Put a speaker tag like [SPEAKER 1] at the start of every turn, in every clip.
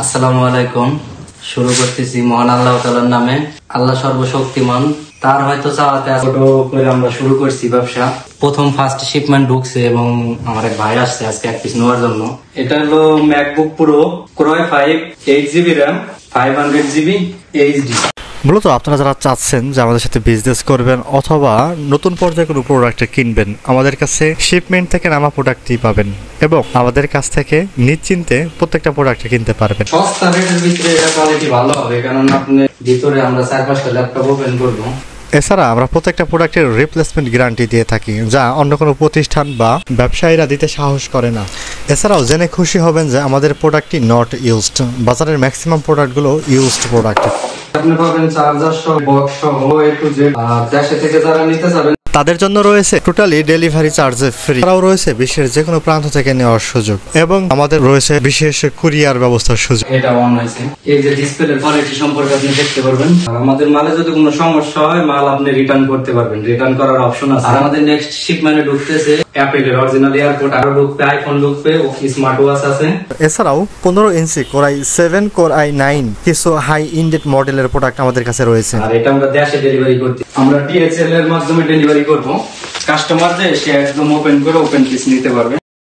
[SPEAKER 1] আসসালামু আলাইকুম। শুরু করতেছি মহান আল্লাহ তাআলার নামে। আল্লাহ সর্বশক্তিমান, তার হয়তো চাওয়াতে ছোট করে আমরা শুরু করছি ব্যবসা। প্রথম ফার্স্ট শিপমেন্ট ঢুকছে এবং আমার এক ভাই আসছে আজকে এক পিস নেওয়ার জন্য। এটা হলো ম্যাকবুক প্রো ক্রয় 5 8GB RAM 500GB এইচডি।
[SPEAKER 2] মূলত আপনারা যারা চাচ্ছেন যে আমাদের সাথে বিজনেস করবেন অথবা নতুন পর্যায়ে কোনো প্রোডাক্ট কিনবেন, আমাদের কাছে শিপমেন্ট থেকে নামা প্রোডাক্টই পাবেন এবং আমাদের কাছ থেকে নিশ্চিন্তে প্রত্যেকটা প্রোডাক্ট কিনতে পারবেন।
[SPEAKER 1] সস্তা রেটের ভিতরে এটা কোয়ালিটি ভালো হবে, কারণ আপনি ভিতরে আমরা 4-5টা ল্যাপটপ ওপেন করব।
[SPEAKER 2] এছাড়া আমরা প্রত্যেকটা প্রোডাক্টের রিপ্লেসমেন্ট গ্যারান্টি দিয়ে থাকি, যা অন্য কোনো প্রতিষ্ঠান বা ব্যবসায়ীরা দিতে সাহস করে না। এছাড়াও জেনে খুশি হবেন যে আমাদের প্রোডাক্টটি নট ইউজড। বাজারের ম্যাক্সিমাম প্রোডাক্টগুলো ইউজড প্রোডাক্ট।
[SPEAKER 1] আপনি পাবেন চার্জার সহ, বক্স সহ, এ টু জেড। দেশে থেকে যারা নিতে চাবেন
[SPEAKER 2] তাদের জন্য রয়েছে টোটালি ডেলিভারি চার্জ ফ্রি। এছাড়াও রয়েছে বিশ্বের যে কোনো প্রান্ত থেকে নেওয়ার সুযোগ এবং আমাদের রয়েছে বিশেষ কুরিয়ার ব্যবস্থার সুযোগ।
[SPEAKER 1] এটা অন হয়েছে। এই যে ডিসপ্লের কোয়ালিটি সম্পর্কে আপনি দেখতে পারবেন। আর আমাদের মালে যদি কোনো সমস্যা হয়, মাল আপনি রিটার্ন করতে পারবেন, রিটার্ন করার অপশন আছে। আর আমাদের নেক্সট শিপমেন্টে ঢুকতেছে অ্যাপেলের অরিজিনাল এয়ারপোর্ট, আরো ঢুকবে আইফোন, ঢুকবে স্মার্ট ওয়াচ আছে।
[SPEAKER 2] এছাড়াও 15 ইঞ্চি কোরাই 7 কোরাই 9 কিছু হাই ইন্ডেড মডেলের প্রোডাক্ট আমাদের কাছে রয়েছে।
[SPEAKER 1] আর এটা আমরা দেশে ডেলিভারি করতে, আমরা DHL এর মাধ্যমে ডেলিভারি করব। কাস্টমারদের সে একদম ওপেন করে ওপেন পিস নিতে পারবে।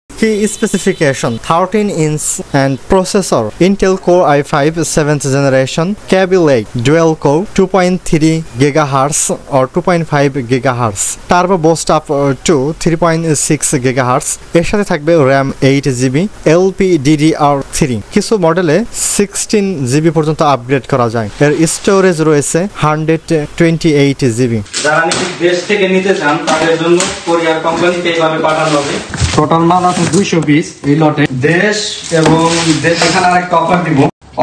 [SPEAKER 2] Key specification: 13-inch and processor, Intel Core i5 7th generation, Kaby Lake dual core, 2.3 GHz or 2.5 GHz, turbo boost up to 3.6 GHz। এর সাথে থাকবে RAM 8GB, LPDDR3। কিছু মডেলে 16GB পর্যন্ত আপগ্রেড করা যায়। এর স্টোরেজ রয়েছে 128GB।
[SPEAKER 1] যারা নাকি দেশ থেকে নিতে চান তাদের জন্য কোরিয়ার কোম্পানিতে এইভাবে পাঠানো হবে। টোটাল মাল আছে 200 পিস এই লটে। দেশ এবং দেশ এখানে আরেকটা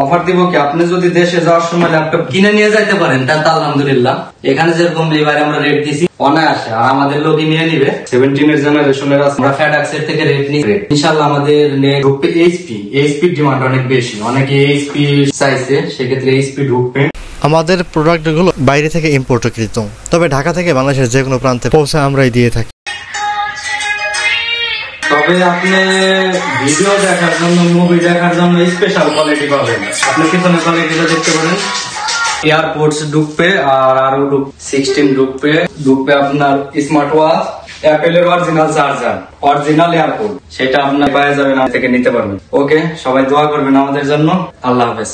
[SPEAKER 1] অফার দিব কি, আপনি যদি দেশে যাওয়ার সময় ল্যাপটপ কিনে নিয়ে যাইতে পারেন তাহলে আলহামদুলিল্লাহ। এখানে যেরকম এবারে আমরা রেট দিছি অনায়াসে, আর আমাদের লোকই নিয়ে নিবে। 17 জেনারেশনের আছে, আমরা ফ্যাডাক্সের থেকে রেট নিই। ইনশাআল্লাহ আমাদের ঢুকবে এইচপি ডিমান্ড অনেক বেশি, অনেকে এইচপি চাইছে, সেক্ষেত্রে এইচপি ঢুকবে।
[SPEAKER 2] আমাদের প্রোডাক্টগুলো বাইরে থেকে ইম্পোর্টকৃত, তবে ঢাকা থেকে বাংলাদেশের যে কোনো প্রান্তে পৌঁছে আমরাই দিয়ে থাকি।
[SPEAKER 1] তবে আপনি ভিডিও দেখার জন্য, মুভি দেখার জন্য স্পেশাল কোয়ালিটি পাবেন। আপনি পিছনে কোয়ালিটিটা দেখতে পারেন। এয়ারপোর্টস ঢুকবে, আর আরো 16 ঢুকবে আপনার স্মার্ট ওয়াচ, অ্যাপেলের অরিজিনাল চার্জার, অরিজিনাল এয়ারপোর্ট, সেটা আপনার পাওয়া যাবে না থেকে নিতে পারবেন। ওকে, সবাই দোয়া করবেন আমাদের জন্য। আল্লাহ হাফেজ।